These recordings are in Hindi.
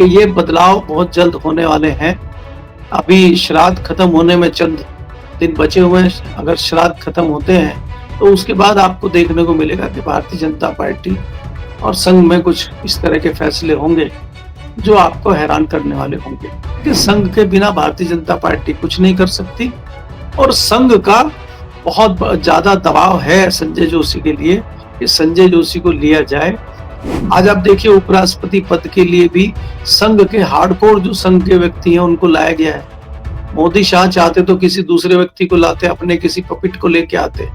कि ये बदलाव बहुत जल्द होने वाले हैं। अभी श्राद्ध खत्म होने में चंद दिन बचे हुए हैं। अगर श्राद्ध खत्म होते हैं तो उसके बाद आपको देखने को मिलेगा कि भारतीय जनता पार्टी और संघ में कुछ इस तरह के फैसले होंगे जो आपको हैरान करने वाले होंगे कि संघ के बिना भारतीय जनता पार्टी कुछ नहीं कर सकती और संघ का बहुत ज्यादा दबाव है संजय जोशी के लिए कि संजय जोशी को लिया जाए। आज आप देखिए उपराष्ट्रपति पद के लिए भी संघ के हार्डकोर जो संघ के व्यक्ति हैं उनको लाया गया है। मोदी शाह चाहते तो किसी दूसरे व्यक्ति को लाते, अपने किसी पपिट को लेके आते।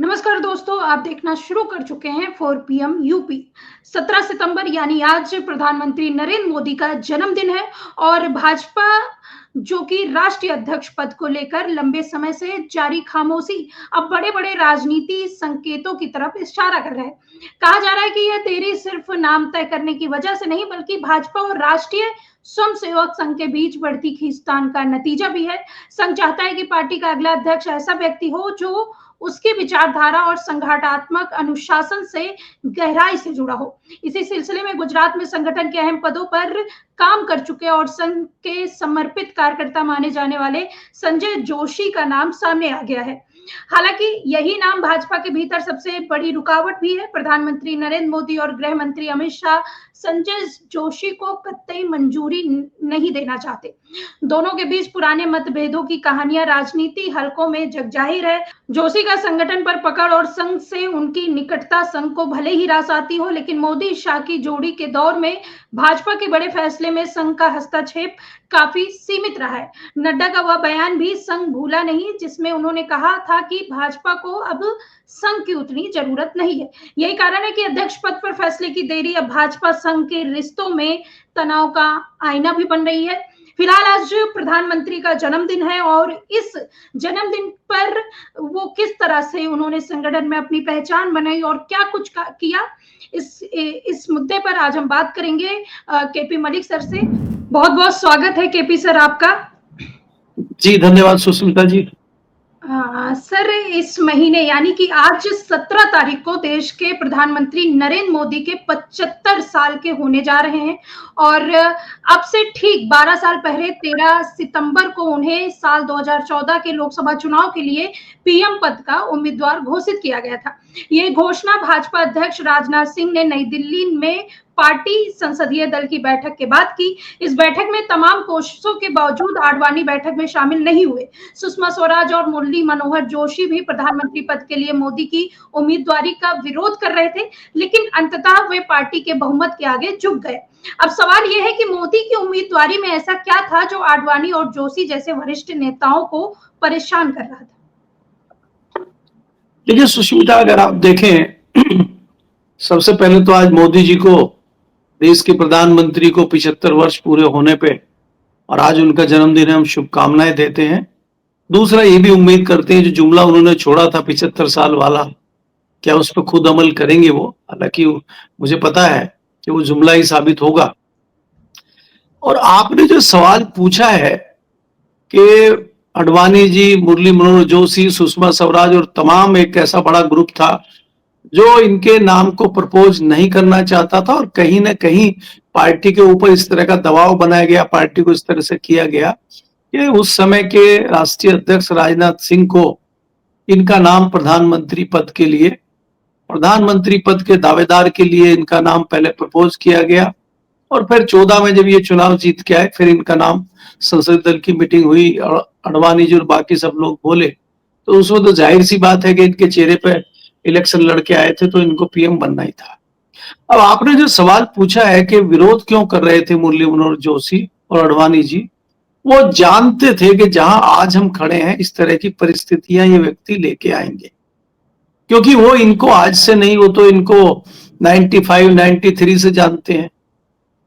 नमस्कार दोस्तों, आप देखना शुरू कर चुके हैं 4 PM यूपी। 17 सितंबर यानी आज प्रधानमंत्री नरेंद्र मोदी का जन्मदिन है और भाजपा जो कि राष्ट्रीय अध्यक्ष पद को लेकर लंबे समय से जारी खामोशी अब बड़े बड़े राजनीति संकेतों की तरफ इशारा कर रहा है। कहा जा रहा है कि यह देरी सिर्फ नाम तय करने की वजह से नहीं बल्कि भाजपा और राष्ट्रीय स्वयंसेवक संघ के बीच बढ़ती खींचतान का नतीजा भी है। संघ चाहता है कि पार्टी का अगला अध्यक्ष ऐसा व्यक्ति हो जो उसकी विचारधारा और संगठनात्मक अनुशासन से गहराई से जुड़ा हो। इसी सिलसिले में गुजरात में संगठन के अहम पदों पर काम कर चुके और संघ के समर्पित कार्यकर्ता माने जाने वाले संजय जोशी का नाम सामने आ गया है। हालांकि यही नाम भाजपा के भीतर सबसे बड़ी रुकावट भी है। प्रधानमंत्री नरेंद्र मोदी और गृह मंत्री अमित शाह संजय जोशी को कतई मंजूरी नहीं देना चाहते। दोनों के बीच पुराने मतभेदों की कहानियां राजनीति हलकों में जगजाहिर है। जोशी का संगठन पर पकड़ और संघ से उनकी निकटता संघ को भले ही रास आती हो, लेकिन मोदी शाह की जोड़ी के दौर में भाजपा के बड़े फैसले में संघ का हस्तक्षेप काफी सीमित रहा है। नड्डा का वह बयान भी संघ भूला नहीं जिसमें उन्होंने कहा था कि भाजपा को अब संघ की उतनी जरूरत नहीं है। यही कारण है कि अध्यक्ष पद पर फैसले की देरी अब भाजपा संघ के रिश्तों में तनाव का आईना भी बन रही है। फिलहाल आज प्रधानमंत्री का जन्मदिन है और इस जन्मदिन पर वो किस तरह से उन्होंने संगठन में अपनी पहचान बनाई और क्या कुछ किया, इस मुद्दे पर आज हम बात करेंगे केपी मलिक सर से। बहुत बहुत स्वागत है केपी सर आपका। जी धन्यवाद सुष्मिता जी। सर, इस महीने यानी कि आज 17 तारीख को देश के प्रधानमंत्री नरेंद्र मोदी के 75 साल के होने जा रहे हैं और अब से ठीक 12 साल पहले 13 सितंबर को उन्हें साल 2014 के लोकसभा चुनाव के लिए पीएम पद का उम्मीदवार घोषित किया गया था। ये घोषणा भाजपा अध्यक्ष राजनाथ सिंह ने नई दिल्ली में पार्टी संसदीय दल की बैठक के बाद की। इस बैठक में तमाम कोशिशों के बावजूद आडवाणी बैठक में शामिल नहीं हुए। सुषमा स्वराज और मुरली मनोहर जोशी भी प्रधानमंत्री पद के लिए मोदी की उम्मीदवारी का विरोध कर रहे थे, लेकिन अंततः वे पार्टी के बहुमत के आगे झुक गए। अब सवाल यह है कि मोदी की उम्मीदवारी में ऐसा क्या था जो आडवाणी और जोशी जैसे वरिष्ठ नेताओं को परेशान कर रहा था? देखिए सुष्मिता, अगर आप देखें सबसे पहले तो आज मोदी जी को, देश के प्रधानमंत्री को 75 वर्ष पूरे होने पे और आज उनका जन्मदिन है, हम शुभकामनाएं देते हैं। दूसरा ये भी उम्मीद करते हैं जो जुमला उन्होंने छोड़ा था 75 साल वाला, क्या उस पर खुद अमल करेंगे वो। हालांकि मुझे पता है कि वो जुमला ही साबित होगा। और आपने जो सवाल पूछा है कि आडवाणी जी, मुरली मनोहर जोशी, सुषमा स्वराज और तमाम एक ऐसा बड़ा ग्रुप था जो इनके नाम को प्रपोज नहीं करना चाहता था और कहीं ना कहीं पार्टी के ऊपर इस तरह का दबाव बनाया गया, पार्टी को इस तरह से किया गया कि उस समय के राष्ट्रीय अध्यक्ष राजनाथ सिंह को इनका नाम प्रधानमंत्री पद के लिए, प्रधानमंत्री पद के दावेदार के लिए इनका नाम पहले प्रपोज किया गया और फिर 14 में जब ये चुनाव जीत के आए फिर इनका नाम संसदीय दल की मीटिंग हुई और आडवाणी जी और बाकी सब लोग बोले तो उसमें तो जाहिर सी बात है कि इनके चेहरे पे इलेक्शन लड़के आए थे तो इनको पीएम बनना ही था। अब आपने जो सवाल पूछा है कि विरोध क्यों कर रहे थे मुरली मनोहर जोशी और आडवाणी जी, वो जानते थे कि जहां आज हम खड़े हैं इस तरह की परिस्थितियां ये व्यक्ति लेके आएंगे, क्योंकि वो इनको आज से नहीं, वो तो इनको 95, 93 से जानते हैं।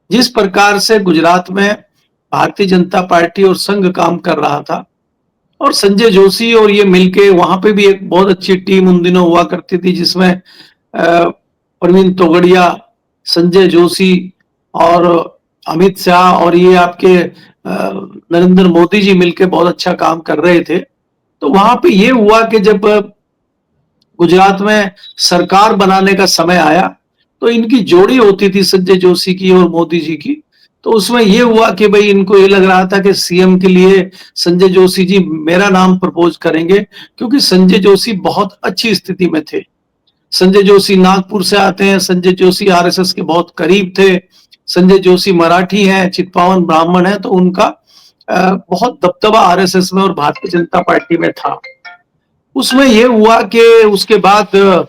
जिस प्रकार से गुजरात में भारतीय जनता पार्टी और संघ काम कर रहा था और संजय जोशी और ये मिलके, वहां पे भी एक बहुत अच्छी टीम उन दिनों हुआ करती थी जिसमें प्रवीण तोगड़िया, संजय जोशी और अमित शाह और ये आपके नरेंद्र मोदी जी मिलके बहुत अच्छा काम कर रहे थे। तो वहां पे ये हुआ कि जब गुजरात में सरकार बनाने का समय आया तो इनकी जोड़ी होती थी संजय जोशी की और मोदी जी की। तो उसमें ये हुआ कि भाई इनको ये लग रहा था कि सीएम के लिए संजय जोशी जी मेरा नाम प्रपोज करेंगे, क्योंकि संजय जोशी बहुत अच्छी स्थिति में थे। संजय जोशी नागपुर से आते हैं, संजय जोशी आरएसएस के बहुत करीब थे, संजय जोशी मराठी हैं, चित्पावन ब्राह्मण हैं, तो उनका बहुत दबदबा आरएसएस में और भारतीय जनता पार्टी में था। उसमें यह हुआ कि उसके बाद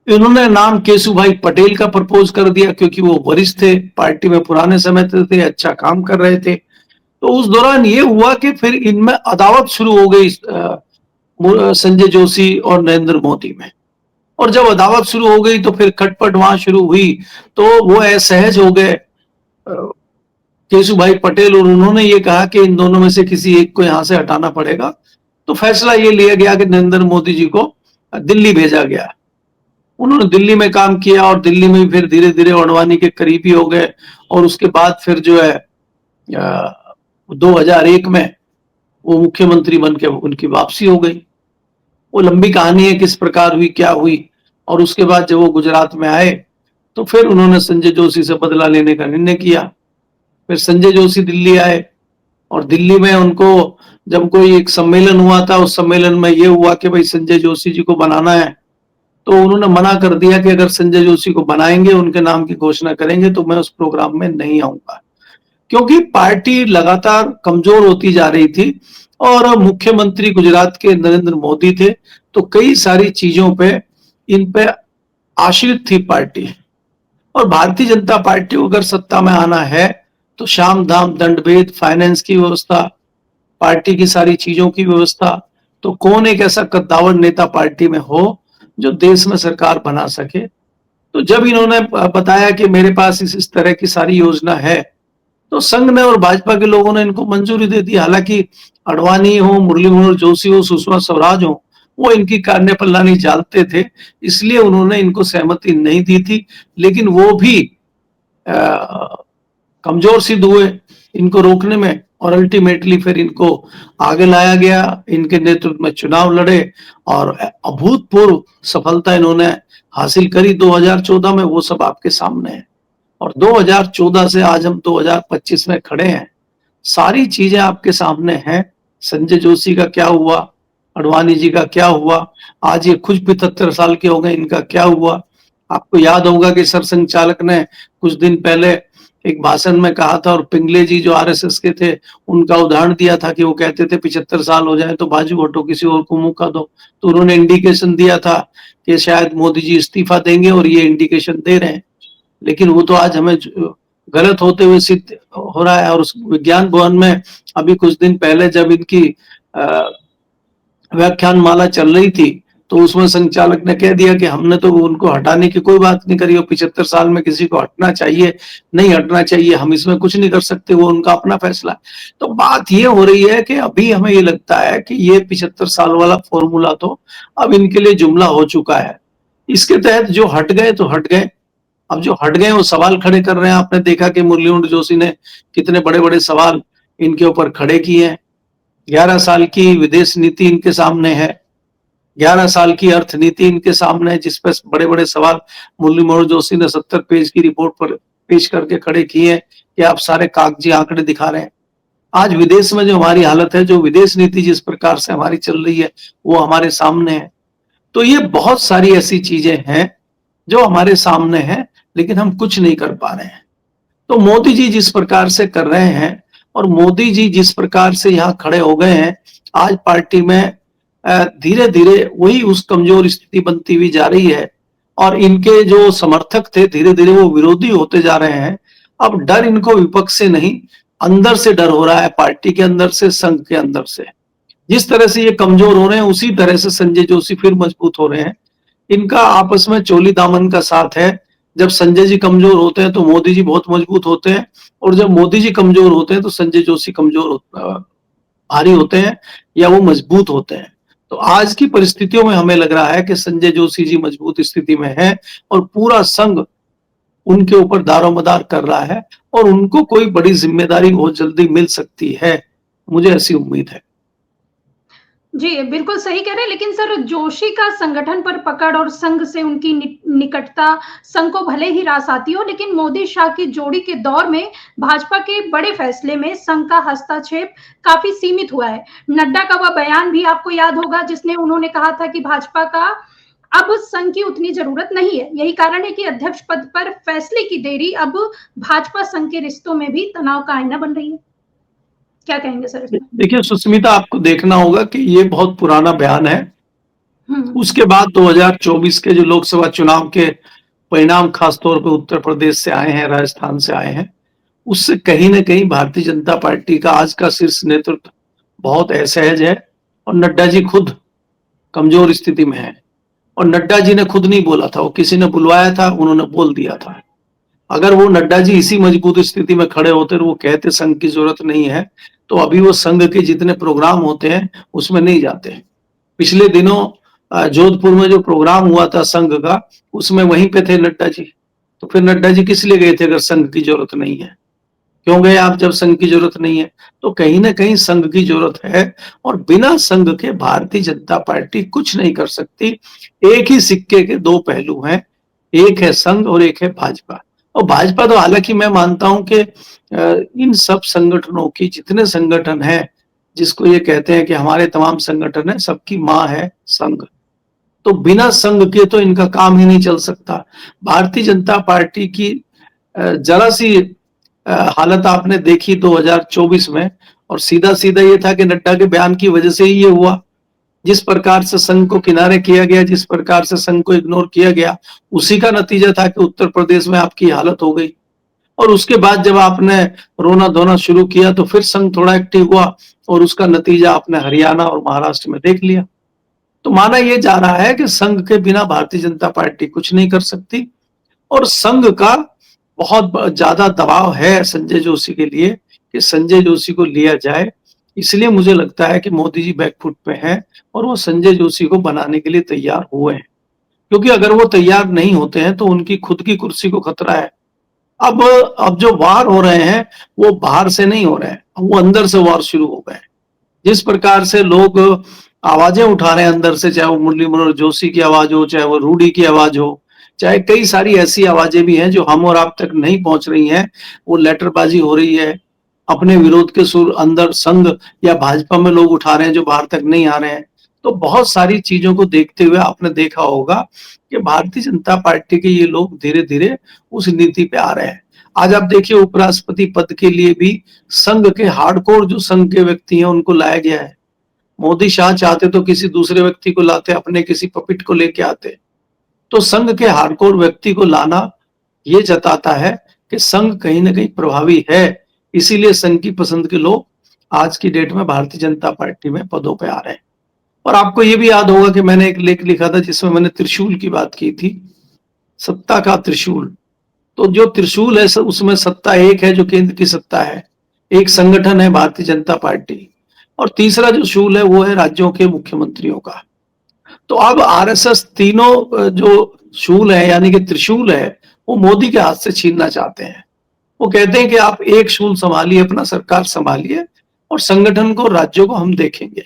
इन्होंने नाम केशुभाई पटेल का प्रपोज कर दिया, क्योंकि वो वरिष्ठ थे, पार्टी में पुराने समय से थे, अच्छा काम कर रहे थे। तो उस दौरान ये हुआ कि फिर इनमें अदावत शुरू हो गई संजय जोशी और नरेंद्र मोदी में। और जब अदावत शुरू हो गई तो फिर खटपट वहां शुरू हुई, तो वो असहज हो गए केशुभाई पटेल, और उन्होंने ये कहा कि इन दोनों में से किसी एक को यहां से हटाना पड़ेगा। तो फैसला ये लिया गया कि नरेंद्र मोदी जी को दिल्ली भेजा गया। उन्होंने दिल्ली में काम किया और दिल्ली में फिर धीरे धीरे अडवाणी के करीबी हो गए, और उसके बाद फिर जो है 2001 में वो मुख्यमंत्री बन के उनकी वापसी हो गई। वो लंबी कहानी है किस प्रकार हुई, क्या हुई। और उसके बाद जब वो गुजरात में आए तो फिर उन्होंने संजय जोशी से बदला लेने का निर्णय किया। फिर संजय जोशी दिल्ली आए, और दिल्ली में उनको जब कोई एक सम्मेलन हुआ था, उस सम्मेलन में ये हुआ कि भाई संजय जोशी जी को बनाना है, तो उन्होंने मना कर दिया कि अगर संजय जोशी को बनाएंगे, उनके नाम की घोषणा करेंगे, तो मैं उस प्रोग्राम में नहीं आऊंगा। क्योंकि पार्टी लगातार कमजोर होती जा रही थी और मुख्यमंत्री गुजरात के नरेंद्र मोदी थे, तो कई सारी चीजों पे इन पे आश्रित थी पार्टी। और भारतीय जनता पार्टी को अगर सत्ता में आना है तो शाम दाम दंड भेद, फाइनेंस की व्यवस्था, पार्टी की सारी चीजों की व्यवस्था, तो कौन एक ऐसा कद्दावर नेता पार्टी में हो जो देश में सरकार बना सके। तो जब इन्होंने बताया कि मेरे पास इस तरह की सारी योजना है, तो संघ ने और भाजपा के लोगों ने इनको मंजूरी दे दी। हालांकि अडवाणी हो, मुरली मनोहर जोशी हो, सुषमा स्वराज हो, वो इनकी कार्यप्रणाली जानते थे, इसलिए उन्होंने इनको सहमति नहीं दी थी। लेकिन वो भी कमजोर सिद्ध हुए इनको रोकने में, और अल्टीमेटली फिर इनको आगे लाया गया, इनके नेतृत्व में चुनाव लड़े और अभूतपूर्व सफलता इन्होंने हासिल करी 2014 में। वो सब आपके सामने है, और 2014 से आज हम 2025 में खड़े हैं। सारी चीजें आपके सामने हैं। संजय जोशी का क्या हुआ, अडवाणी जी का क्या हुआ, आज ये खुद 75 साल के हो गए, इनका क्या हुआ। आपको याद होगा कि सरसंघचालक ने कुछ दिन पहले एक भाषण में कहा था, और पिंगले जी जो आरएसएस के थे उनका उदाहरण दिया था कि वो कहते थे 75 साल हो जाए तो बाजू हटो, किसी और को मौका दो। तो उन्होंने इंडिकेशन दिया था कि शायद मोदी जी इस्तीफा देंगे, और ये इंडिकेशन दे रहे हैं। लेकिन वो तो आज हमें गलत होते हुए सिद्ध हो रहा है। और उस विज्ञान भवन में अभी कुछ दिन पहले जब इनकी व्याख्यान माला चल रही थी, तो उसमें संचालक ने कह दिया कि हमने तो उनको हटाने की कोई बात नहीं करी, और 75 साल में किसी को हटना चाहिए नहीं हटना चाहिए, हम इसमें कुछ नहीं कर सकते, वो उनका अपना फैसला है। तो बात ये हो रही है कि अभी हमें ये लगता है कि ये 75 साल वाला फॉर्मूला तो अब इनके लिए जुमला हो चुका है। इसके तहत जो हट गए तो हट गए। अब जो हट गए वो सवाल खड़े कर रहे हैं। आपने देखा कि मुरली मनोहर जोशी ने कितने बड़े बड़े सवाल इनके ऊपर खड़े किए हैं। 11 साल की विदेश नीति इनके सामने है, 11 साल की अर्थ नीति इनके सामने है, जिस पर बड़े बड़े सवाल मुरली मनोहर जोशी ने 70 पेज की रिपोर्ट पर पेश करके खड़े किए हैं कि आप सारे कागजी आंकड़े दिखा रहे हैं। आज विदेश में जो हमारी हालत है, जो विदेश नीति जिस प्रकार से हमारी चल रही है, वो हमारे सामने है। तो ये बहुत सारी ऐसी चीजें हैं जो हमारे सामने है, लेकिन हम कुछ नहीं कर पा रहे हैं। तो मोदी जी जिस प्रकार से कर रहे हैं, और मोदी जी जिस प्रकार से यहाँ खड़े हो गए हैं, आज पार्टी में धीरे धीरे वही उस कमजोर स्थिति बनती हुई जा रही है, और इनके जो समर्थक थे धीरे धीरे वो विरोधी होते जा रहे हैं। अब डर इनको विपक्ष से नहीं, अंदर से डर हो रहा है, पार्टी के अंदर से, संघ के अंदर से। जिस तरह से ये कमजोर हो रहे हैं, उसी तरह से संजय जोशी फिर मजबूत हो रहे हैं। इनका आपस में चोली दामन का साथ है। जब संजय जी कमजोर होते हैं तो मोदी जी बहुत मजबूत होते हैं, और जब मोदी जी कमजोर होते हैं तो संजय जोशी भारी होते हैं, या वो मजबूत होते हैं। तो आज की परिस्थितियों में हमें लग रहा है कि संजय जोशी जी मजबूत स्थिति में है, और पूरा संघ उनके ऊपर दारोमदार कर रहा है, और उनको कोई बड़ी जिम्मेदारी बहुत जल्दी मिल सकती है, मुझे ऐसी उम्मीद है। जी, बिल्कुल सही कह रहे हैं, लेकिन सर जोशी का संगठन पर पकड़ और संघ से उनकी निकटता संघ को भले ही रास आती हो, लेकिन मोदी-शाह की जोड़ी के दौर में भाजपा के बड़े फैसले में संघ का हस्तक्षेप काफ़ी सीमित हुआ है। नड्डा का वह बयान भी आपको याद होगा जिसने उन्होंने कहा था कि भाजपा का अब संघ की उतनी ज़रूरत नहीं है। यही कारण है कि अध्यक्ष पद पर फैसले की देरी अब भाजपा संघ के रिश्तों में भी तनाव का आईना बन रही है। क्या कहेंगे सर इसमें? देखिए सुष्मिता, आपको देखना होगा कि ये बहुत पुराना बयान है। हुँ। उसके बाद 2024 के जो लोकसभा चुनाव के परिणाम खासतौर पे उत्तर प्रदेश से आए हैं, राजस्थान से आए हैं, उससे कहीं न कहीं भारतीय जनता पार्टी का आज का शीर्ष नेतृत्व बहुत असहज है और नड्डा जी खुद कमजोर स्थिति में हैं। और नड्डा जी ने खुद नहीं बोला था, वो किसी ने बुलवाया था, उन्होंने बोल दिया था। अगर वो नड्डा जी इसी मजबूत स्थिति में खड़े होते और वो कहते संघ की जरूरत नहीं है, तो अभी वो संघ के जितने प्रोग्राम होते हैं उसमें नहीं जाते। पिछले दिनों जोधपुर में जो प्रोग्राम हुआ था संघ का, उसमें वहीं पे थे नड्डा जी। तो फिर नड्डा जी किस लिए गए थे अगर संघ की जरूरत नहीं है? क्यों गए आप जब संघ की जरूरत नहीं है? तो कहीं ना कहीं संघ की जरूरत है और बिना संघ के भारतीय जनता पार्टी कुछ नहीं कर सकती। एक ही सिक्के के दो पहलू हैं, एक है संघ और एक है भाजपा। और भाजपा तो हालांकि मैं मानता हूं कि इन सब संगठनों की जितने संगठन हैं, जिसको ये कहते हैं कि हमारे तमाम संगठन है, सबकी मां है संघ। तो बिना संघ के तो इनका काम ही नहीं चल सकता। भारतीय जनता पार्टी की जरा सी हालत आपने देखी 2024 में, और सीधा सीधा ये था कि नड्डा के बयान की वजह से ही ये हुआ। जिस प्रकार से संघ को किनारे किया गया, जिस प्रकार से संघ को इग्नोर किया गया, उसी का नतीजा था कि उत्तर प्रदेश में आपकी हालत हो गई। और उसके बाद जब आपने रोना धोना शुरू किया तो फिर संघ थोड़ा एक्टिव हुआ और उसका नतीजा आपने हरियाणा और महाराष्ट्र में देख लिया। तो माना यह जा रहा है कि संघ के बिना भारतीय जनता पार्टी कुछ नहीं कर सकती और संघ का बहुत ज्यादा दबाव है संजय जोशी के लिए कि संजय जोशी को लिया जाए। इसलिए मुझे लगता है कि मोदी जी बैकफुट पे हैं और वो संजय जोशी को बनाने के लिए तैयार हुए हैं, क्योंकि अगर वो तैयार नहीं होते हैं तो उनकी खुद की कुर्सी को खतरा है। अब जो वार हो रहे हैं वो बाहर से नहीं हो रहे हैं, वो अंदर से वार शुरू हो गए। जिस प्रकार से लोग आवाजें उठा रहे हैं अंदर से, चाहे वो मुरली मनोहर जोशी की आवाज हो, चाहे वो रूडी की आवाज हो, चाहे कई सारी ऐसी आवाजें भी हैं जो हम और आप तक नहीं पहुंच रही हैं, वो लेटरबाजी हो रही है। अपने विरोध के सुर अंदर संघ या भाजपा में लोग उठा रहे हैं जो बाहर तक नहीं आ रहे हैं। तो बहुत सारी चीजों को देखते हुए आपने देखा होगा कि भारतीय जनता पार्टी के ये लोग धीरे धीरे उस नीति पे आ रहे हैं। आज आप देखिए उपराष्ट्रपति पद के लिए भी संघ के हार्डकोर जो संघ के व्यक्ति हैं उनको लाया गया है। मोदी शाह चाहते तो किसी दूसरे व्यक्ति को लाते, अपने किसी पपिट को लेके आते। तो संघ के हार्डकोर व्यक्ति को लाना ये जताता है कि संघ कहीं ना कहीं प्रभावी है। इसीलिए संघ की पसंद के लोग आज की डेट में भारतीय जनता पार्टी में पदों पे आ रहे हैं। और आपको ये भी याद होगा कि मैंने एक लेख लिखा था जिसमें मैंने त्रिशूल की बात की थी, सत्ता का त्रिशूल। तो जो त्रिशूल है उसमें सत्ता एक है जो केंद्र की सत्ता है, एक संगठन है भारतीय जनता पार्टी, और तीसरा जो शूल है वो है राज्यों के मुख्यमंत्रियों का। तो अब आरएसएस तीनों जो शूल है यानी कि त्रिशूल है वो मोदी के हाथ से छीनना चाहते हैं। वो कहते हैं कि आप एक शूल संभालिए, अपना सरकार संभालिए और संगठन को, राज्यों को हम देखेंगे।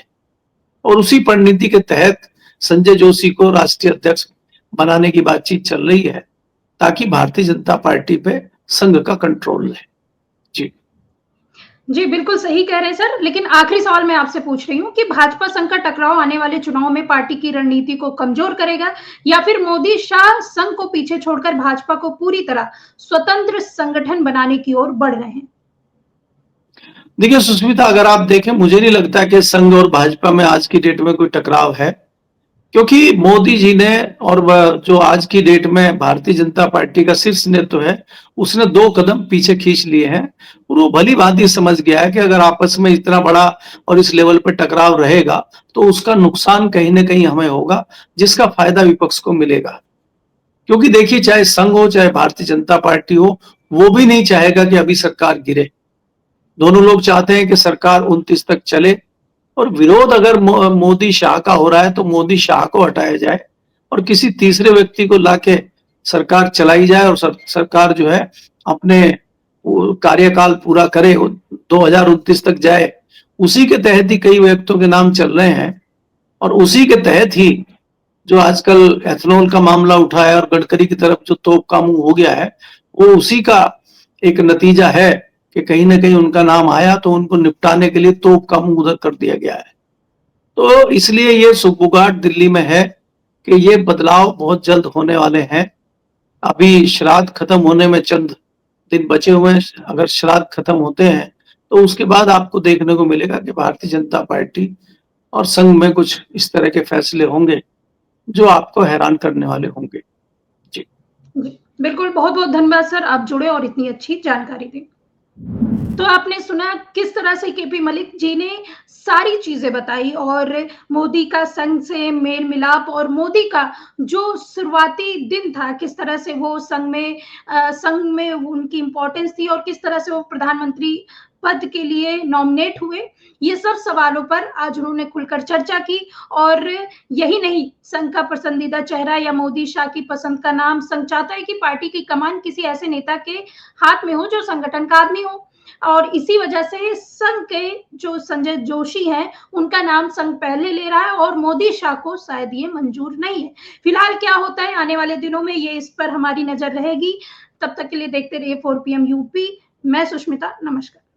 और उसी परिणति के तहत संजय जोशी को राष्ट्रीय अध्यक्ष बनाने की बातचीत चल रही है ताकि भारतीय जनता पार्टी पे संघ का कंट्रोल रहे। जी जी, बिल्कुल सही कह रहे हैं सर, लेकिन आखिरी सवाल मैं आपसे पूछ रही हूँ कि भाजपा संघ का टकराव आने वाले चुनाव में पार्टी की रणनीति को कमजोर करेगा या फिर मोदी-शाह संघ को पीछे छोड़कर भाजपा को पूरी तरह स्वतंत्र संगठन बनाने की ओर बढ़ रहे हैं? देखिए सुष्मिता, अगर आप देखें मुझे नहीं लगता कि संघ और भाजपा में आज की डेट में कोई टकराव है, क्योंकि मोदी जी ने और जो आज की डेट में भारतीय जनता पार्टी का शीर्ष नेतृत्व है उसने 2 कदम पीछे खींच लिए हैं। और वो भली भांति समझ गया है कि अगर आपस में इतना बड़ा और इस लेवल पर टकराव रहेगा तो उसका नुकसान कहीं ना कहीं हमें होगा, जिसका फायदा विपक्ष को मिलेगा। क्योंकि देखिए चाहे संघ हो चाहे भारतीय जनता पार्टी हो, वो भी नहीं चाहेगा कि अभी सरकार गिरे। दोनों लोग चाहते हैं कि सरकार 29 तक चले और विरोध अगर मोदी शाह का हो रहा है तो मोदी शाह को हटाया जाए और किसी तीसरे व्यक्ति को लाके सरकार चलाई जाए और सरकार जो है अपने कार्यकाल पूरा करे, 2029 तक जाए। उसी के तहत ही कई व्यक्तियों के नाम चल रहे हैं और उसी के तहत ही जो आजकल एथनॉल का मामला उठा है और गडकरी की तरफ जो तोप का मुंह हो गया है, वो उसी का एक नतीजा है कि कहीं ना कहीं उनका नाम आया तो उनको निपटाने के लिए तोप का मुंह उधर कर दिया गया है। तो इसलिए ये सुगबुगाहट दिल्ली में है कि ये बदलाव बहुत जल्द होने वाले हैं। अभी श्राद्ध खत्म होने में चंद दिन बचे हुए हैं। अगर श्राद्ध खत्म होते हैं तो उसके बाद आपको देखने को मिलेगा कि भारतीय जनता पार्टी और संघ में कुछ इस तरह के फैसले होंगे जो आपको हैरान करने वाले होंगे। जी जी, बिल्कुल, बहुत-बहुत धन्यवाद सर, आप जुड़े और इतनी अच्छी जानकारी दी। तो आपने सुना किस तरह से केपी मलिक जी ने सारी चीजें बताई और मोदी का संघ से मेल मिलाप और मोदी का जो शुरुआती दिन था, किस तरह से वो संघ में उनकी इम्पोर्टेंस थी और किस तरह से वो प्रधानमंत्री पद के लिए नॉमिनेट हुए। ये सब सवालों पर आज उन्होंने खुलकर चर्चा की और यही नहीं, संघ का पसंदीदा चेहरा या मोदी शाह की पसंद का नाम, संघ चाहता है कि पार्टी की कमान किसी ऐसे नेता के हाथ में हो जो संगठन का आदमी हो और इसी वजह से संघ के जो संजय जोशी हैं, उनका नाम संघ पहले ले रहा है और मोदी शाह को शायद ये मंजूर नहीं है। फिलहाल क्या होता है आने वाले दिनों में, ये इस पर हमारी नजर रहेगी। तब तक के लिए देखते रहिए 4 PM यूपी। मैं सुष्मिता, नमस्कार।